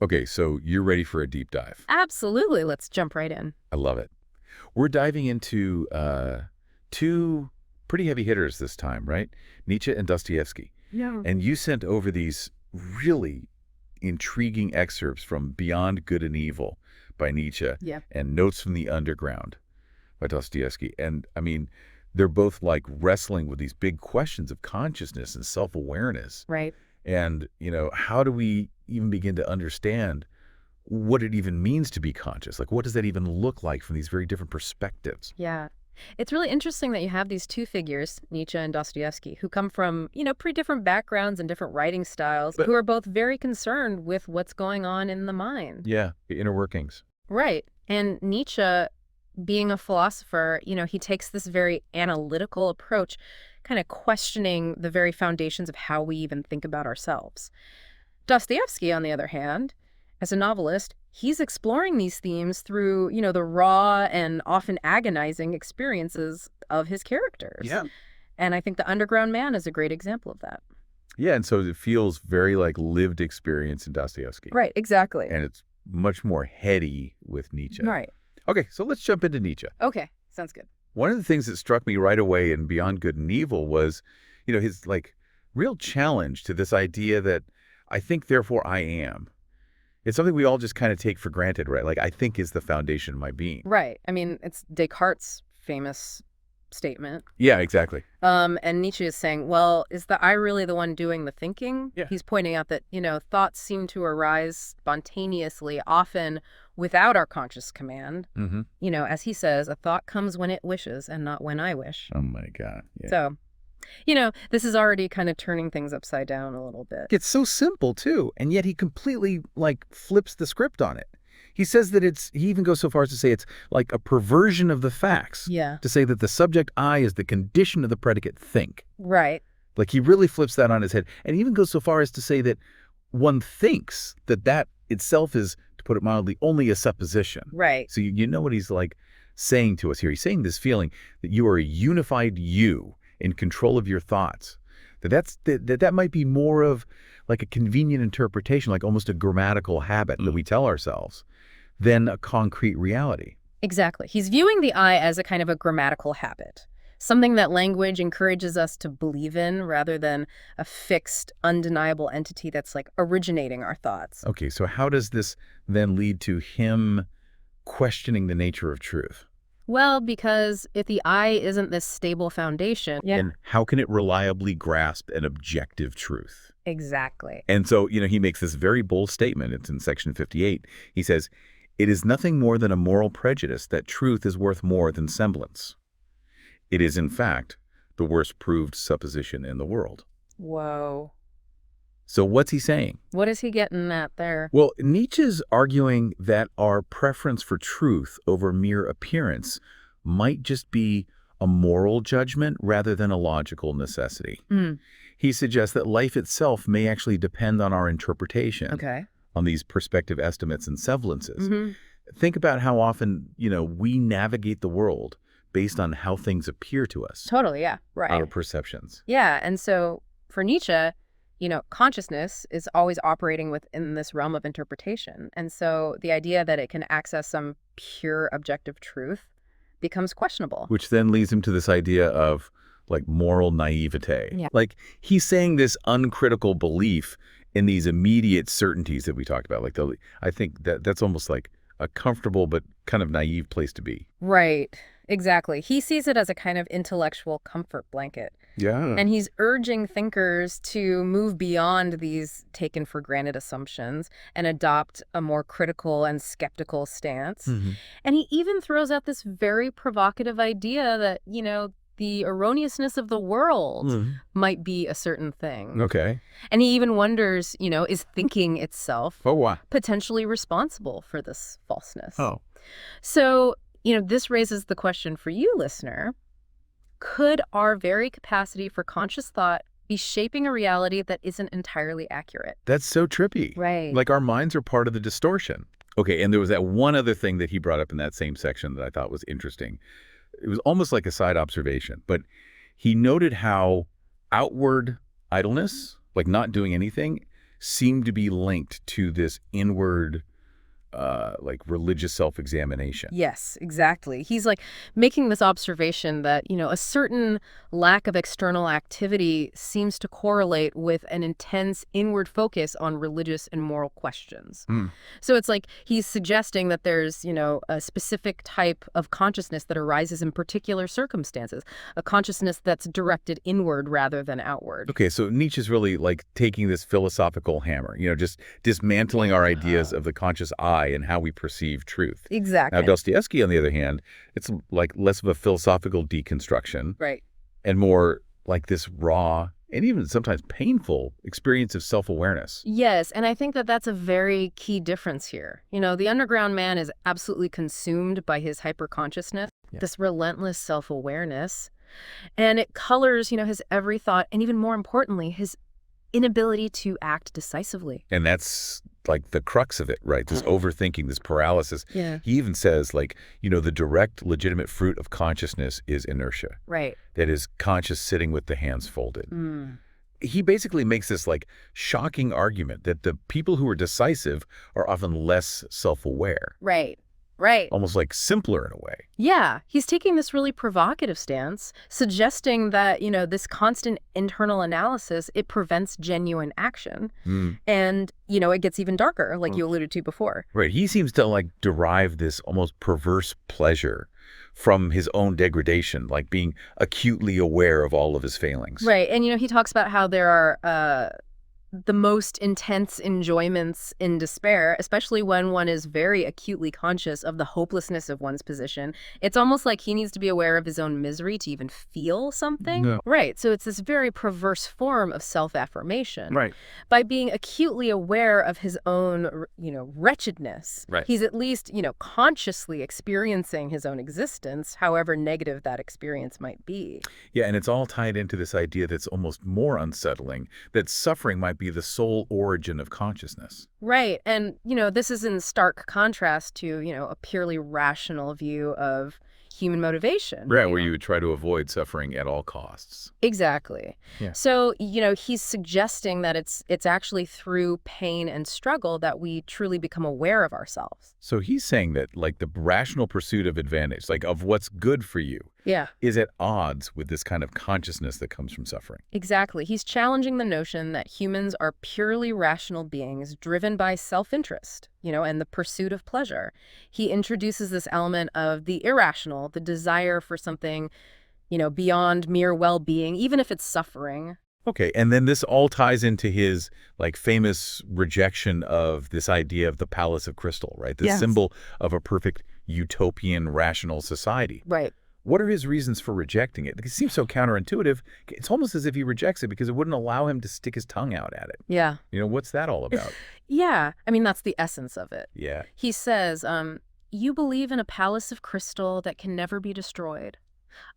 Okay, so you're ready for a deep dive. Absolutely. Let's jump right in. I love it. We're diving into two pretty heavy hitters this time, right? Nietzsche and Dostoevsky. Yeah. And you sent over these really intriguing excerpts from Beyond Good and Evil by Nietzsche Yeah. and Notes from the Underground by Dostoevsky. And I mean, they're both like wrestling with these big questions of consciousness and self-awareness. Right. And, how do we even begin to understand what it even means to be conscious? Like, what does that even look like from these very different perspectives? Yeah. It's really interesting that you have these two figures, Nietzsche and Dostoevsky, who come from, pretty different backgrounds and different writing styles, But who are both very concerned with what's going on in the mind. yeah, the inner workings. Right. And Nietzsche, being a philosopher, he takes this very analytical approach, kind of questioning the very foundations of how we even think about ourselves. Dostoevsky, on the other hand, as a novelist, he's exploring these themes through, the raw and often agonizing experiences of his characters. Yeah. And I think The Underground Man is a great example of that. Yeah, and so it feels very like lived experience in Dostoevsky. Right, exactly. And it's much more heady with Nietzsche. Right. Okay, so let's jump into Nietzsche. Okay, sounds good. One of the things that struck me right away in Beyond Good and Evil was, his like real challenge to this idea that I think, therefore I am. It's something we all just kind of take for granted, right? Like, I think is the foundation of my being. Right. I mean, it's Descartes' famous statement. Yeah, exactly. And Nietzsche is saying, well, is the I really the one doing the thinking? Yeah. He's pointing out that, thoughts seem to arise spontaneously, often without our conscious command. Mm-hmm. As he says, a thought comes when it wishes and not when I wish. Oh, my God. Yeah. So, this is already kind of turning things upside down a little bit. It's so simple, too, and yet he completely, flips the script on it. He says that he even goes so far as to say it's like a perversion of the facts. Yeah. To say that the subject I is the condition of the predicate think. Right. Like, he really flips that on his head, and even goes so far as to say that one thinks that itself is, to put it mildly, only a supposition. Right. So you know what he's saying to us here. He's saying this feeling that you are a unified you in control of your thoughts. That might be more of like a convenient interpretation, like almost a grammatical habit that we tell ourselves, than a concrete reality. Exactly. He's viewing the I as a kind of a grammatical habit, something that language encourages us to believe in rather than a fixed, undeniable entity that's like originating our thoughts. Okay, so how does this then lead to him questioning the nature of truth? Well, because if the I isn't this stable foundation, And how can it reliably grasp an objective truth? exactly. And so, he makes this very bold statement. It's in section 58. He says, "It is nothing more than a moral prejudice that truth is worth more than semblance. It is, in fact, the worst proved supposition in the world." Whoa. So what's he saying? What is he getting at there? Well, Nietzsche's arguing that our preference for truth over mere appearance might just be a moral judgment rather than a logical necessity. Mm. He suggests that life itself may actually depend on our interpretation, Okay. on these perspective estimates and semblances. Mm-hmm. Think about how often, we navigate the world based on how things appear to us, Totally, yeah. Right. our perceptions. Yeah, and so for Nietzsche, consciousness is always operating within this realm of interpretation. And so the idea that it can access some pure objective truth becomes questionable. Which then leads him to this idea of moral naivete. Yeah. He's saying this uncritical belief in these immediate certainties that we talked about. I think that's almost like a comfortable but kind of naive place to be. Right, exactly. He sees it as a kind of intellectual comfort blanket. Yeah. And he's urging thinkers to move beyond these taken for granted assumptions and adopt a more critical and skeptical stance. Mm-hmm. And he even throws out this very provocative idea that, the erroneousness of the world might be a certain thing. Okay. And he even wonders, is thinking itself Oh, wow. potentially responsible for this falseness? Oh. So, this raises the question for you, listener. Could our very capacity for conscious thought be shaping a reality that isn't entirely accurate? That's so trippy. Right. Like our minds are part of the distortion. Okay, and there was that one other thing that he brought up in that same section that I thought was interesting. It was almost like a side observation, but he noted how outward idleness, like not doing anything, seem to be linked to this inward, like religious self-examination. Yes, exactly. He's like making this observation that, a certain lack of external activity seems to correlate with an intense inward focus on religious and moral questions. Hmm. So it's like he's suggesting that there's, a specific type of consciousness that arises in particular circumstances, a consciousness that's directed inward rather than outward. Okay, so Nietzsche's really like taking this philosophical hammer, just dismantling our ideas of the conscious I and how we perceive truth. Exactly. Now, Dostoevsky, on the other hand, it's like less of a philosophical deconstruction Right. and more like this raw and even sometimes painful experience of self-awareness. Yes, and I think that that's a very key difference here. The underground man is absolutely consumed by his hyperconsciousness, this relentless self-awareness, and it colors, his every thought, and even more importantly, his inability to act decisively. And that's like the crux of it, right? This overthinking, this paralysis. Yeah. He even says like, the direct legitimate fruit of consciousness is inertia. Right. That is conscious sitting with the hands folded. He basically makes this like shocking argument that the people who are decisive are often less self-aware. Right. Right. Almost like simpler in a way. Yeah, he's taking this really provocative stance, suggesting that, this constant internal analysis, it prevents genuine action. And, it gets even darker, like you alluded to before. Right. He seems to like derive this almost perverse pleasure from his own degradation, like being acutely aware of all of his failings. Right. And, he talks about how there are the most intense enjoyments in despair, especially when one is very acutely conscious of the hopelessness of one's position. It's almost like he needs to be aware of his own misery to even feel something. Yeah. Right. So it's this very perverse form of self-affirmation. Right. By being acutely aware of his own, wretchedness, Right. he's at least, consciously experiencing his own existence, however negative that experience might be. Yeah, and it's all tied into this idea that's almost more unsettling, that suffering might be the sole origin of consciousness. Right. And, this is in stark contrast to, a purely rational view of human motivation. Right, where you would try to avoid suffering at all costs. Exactly. Yeah. So, he's suggesting that it's actually through pain and struggle that we truly become aware of ourselves. So he's saying that like the rational pursuit of advantage, like of what's good for you, Yeah. is at odds with this kind of consciousness that comes from suffering. Exactly. He's challenging the notion that humans are purely rational beings driven by self-interest, and the pursuit of pleasure. He introduces this element of the irrational, the desire for something, beyond mere well-being, even if it's suffering. Okay, and then this all ties into his like famous rejection of this idea of the palace of crystal, right? The Yes. symbol of a perfect utopian rational society. Right. What are his reasons for rejecting it? It seems so counterintuitive. It's almost as if he rejects it because it wouldn't allow him to stick his tongue out at it. Yeah. What's that all about? Yeah. I mean, that's the essence of it. Yeah. He says, you believe in a palace of crystal that can never be destroyed.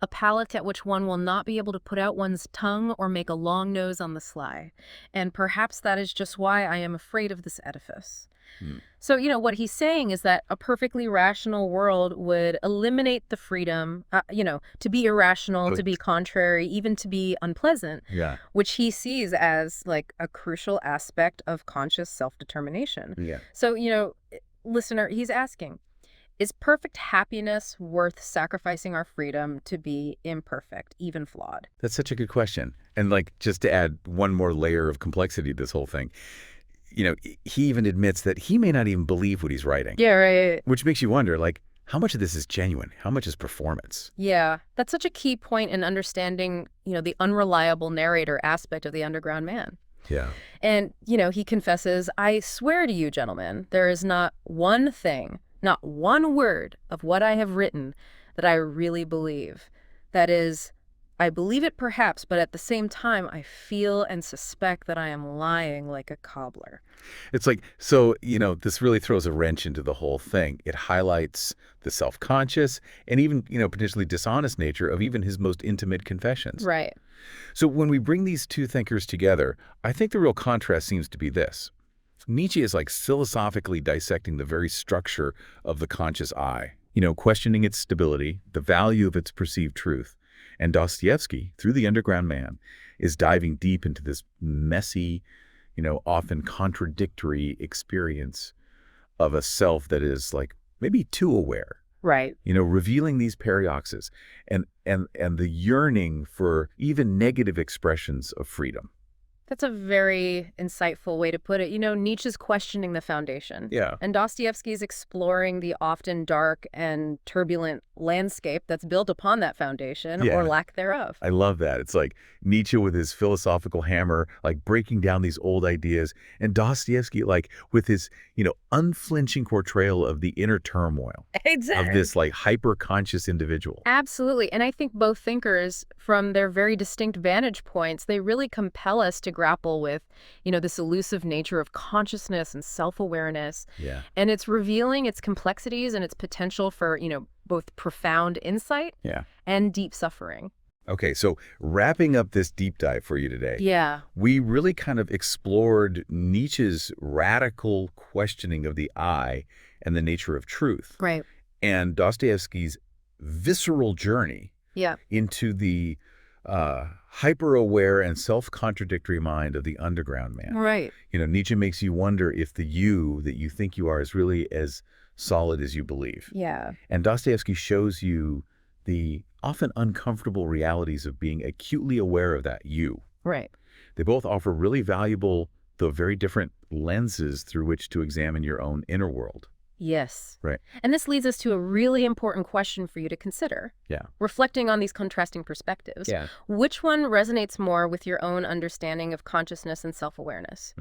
A palace at which one will not be able to put out one's tongue or make a long nose on the sly. And perhaps that is just why I am afraid of this edifice. So, what he's saying is that a perfectly rational world would eliminate the freedom, to be irrational, to be contrary, even to be unpleasant, Yeah. which he sees as like a crucial aspect of conscious self-determination. Yeah. So, listener, he's asking, is perfect happiness worth sacrificing our freedom to be imperfect, even flawed? That's such a good question. And like just to add one more layer of complexity to this whole thing, he even admits that he may not even believe what he's writing. Yeah, right. Which makes you wonder, like, how much of this is genuine? How much is performance? Yeah, that's such a key point in understanding, the unreliable narrator aspect of the underground man. Yeah. And, he confesses, I swear to you, gentlemen, there is not one thing, not one word of what I have written that I really believe. That is, I believe it perhaps, but at the same time, I feel and suspect that I am lying like a cobbler. It's like, so, this really throws a wrench into the whole thing. It highlights the self-conscious and even, potentially dishonest nature of even his most intimate confessions. Right. So when we bring these two thinkers together, I think the real contrast seems to be this. Nietzsche is like philosophically dissecting the very structure of the conscious I, questioning its stability, the value of its perceived truth. And Dostoevsky, through The Underground Man, is diving deep into this messy, often contradictory experience of a self that is like maybe too aware, Right. revealing these paradoxes and the yearning for even negative expressions of freedom. That's a very insightful way to put it. Nietzsche's questioning the foundation, Yeah. and Dostoevsky's exploring the often dark and turbulent landscape that's built upon that foundation or Yeah. lack thereof. I love that. It's like Nietzsche with his philosophical hammer, like breaking down these old ideas, and Dostoevsky like with his, unflinching portrayal of the inner turmoil of this like hyper-conscious individual. Absolutely. And I think both thinkers, from their very distinct vantage points, they really compel us to grapple with, this elusive nature of consciousness and self-awareness. Yeah. And it's revealing its complexities and its potential for, both profound insight Yeah. and deep suffering. Okay, so wrapping up this deep dive for you today, Yeah. we really kind of explored Nietzsche's radical questioning of the I and the nature of truth, Right. and Dostoevsky's visceral journey Yeah. into the hyper-aware and self-contradictory mind of the underground man. Right. Nietzsche makes you wonder if the you that you think you are is really as solid as you believe. Yeah. And Dostoevsky shows you the often uncomfortable realities of being acutely aware of that you. Right. They both offer really valuable, though very different lenses through which to examine your own inner world. Yes. Right. And this leads us to a really important question for you to consider. Yeah. Reflecting on these contrasting perspectives. Yeah. Which one resonates more with your own understanding of consciousness and self-awareness?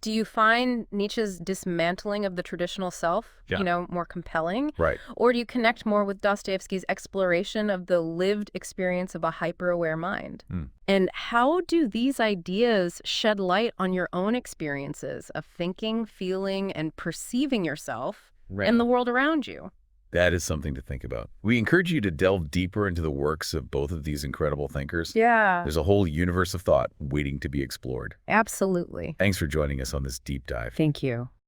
Do you find Nietzsche's dismantling of the traditional self, more compelling? Right. Or do you connect more with Dostoevsky's exploration of the lived experience of a hyper-aware mind? And how do these ideas shed light on your own experiences of thinking, feeling, and perceiving yourself and the world around you? That is something to think about. We encourage you to delve deeper into the works of both of these incredible thinkers. Yeah. There's a whole universe of thought waiting to be explored. Absolutely. Thanks for joining us on this deep dive. Thank you.